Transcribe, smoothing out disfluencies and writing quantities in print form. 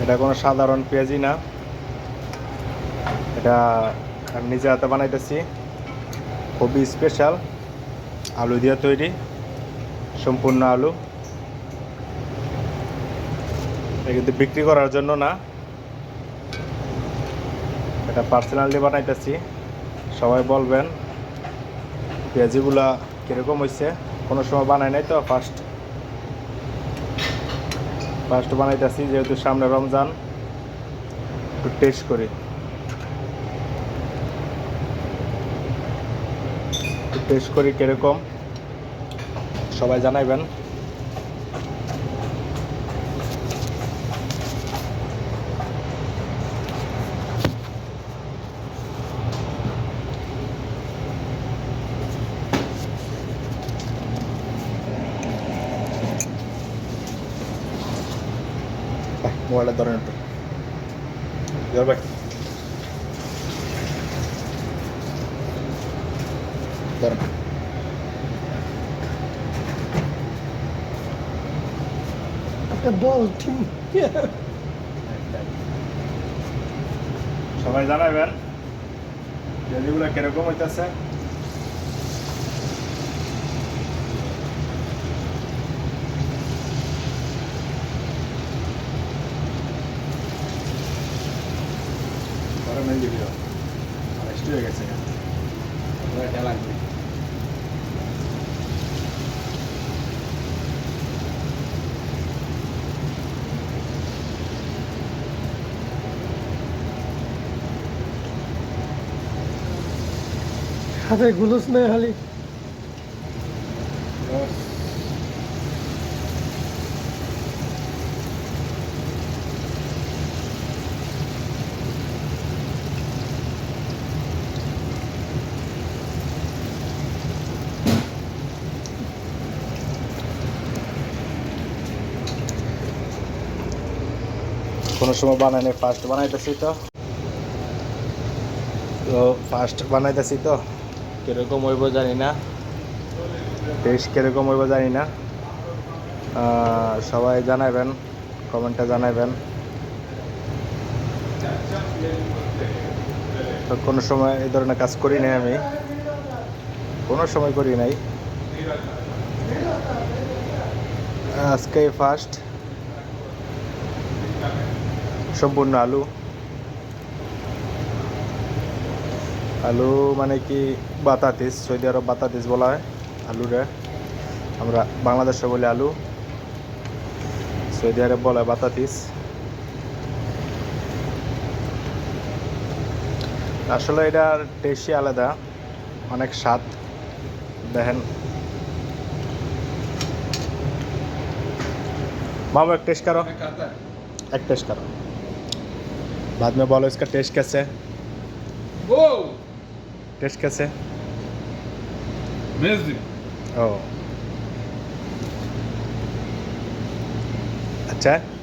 এটা কোনো সাধারণ পেঁয়াজি না, এটা আমি নিজে হাতে বানাইতেছি, খুবই স্পেশাল, আলু দিয়ে তৈরি, সম্পূর্ণ আলু। এটা কিন্তু বিক্রি করার জন্য না, এটা পার্সোনালি বানাইতেছি। সবাই বলবেন পেঁয়াজিগুলা কীরকম হয়েছে, কোনো সময় বানাই নাই তো, ফার্স্ট বানাইতেছি, যেহেতু সামনে রমজান, একটু টেস্ট করি, কীরকম সবাই জানাইবেন। মোবাইলটা ধরেন একটু, ভাই ধরেন। সবাই জানাবেন পেঁয়াজিগুলো কিরকম হইতেছে। মেল দিবি আরেস্ট হয়ে গেছে, এটা লাগবে। হাতে গুলুস নেই খালি কোনো সময় বানাই নাই, ফার্স্ট বানাইতেছি তো কীরকম হইব জানি না, টেস্ট কীরকম হইব জানি না। সবাই জানাবেন, কমেন্টে জানাবেন। তো কোনো সময় এই ধরনের কাজ করি নাই, আমি কোনো সময় করি নাই, আজকে ফার্স্ট। সম্পূর্ণ আলু, মানে কি বাতাতিস, সৌদি আরব বাতাতিস বলা হয় আলুরে, আমরা বাংলাদেশে বলি আলু, সৌদি আরব বলা হয় বাতাতিস। আসলে এটার টেস্টই আলাদা, অনেক স্বাদ। দেখেন मामू एक टेस्ट करो, एक टेस्ट करो, बाद में बोलो इसका टेस्ट कैसे। वो टेस्ट कैसे? अमेजिंग। ओ अच्छा है।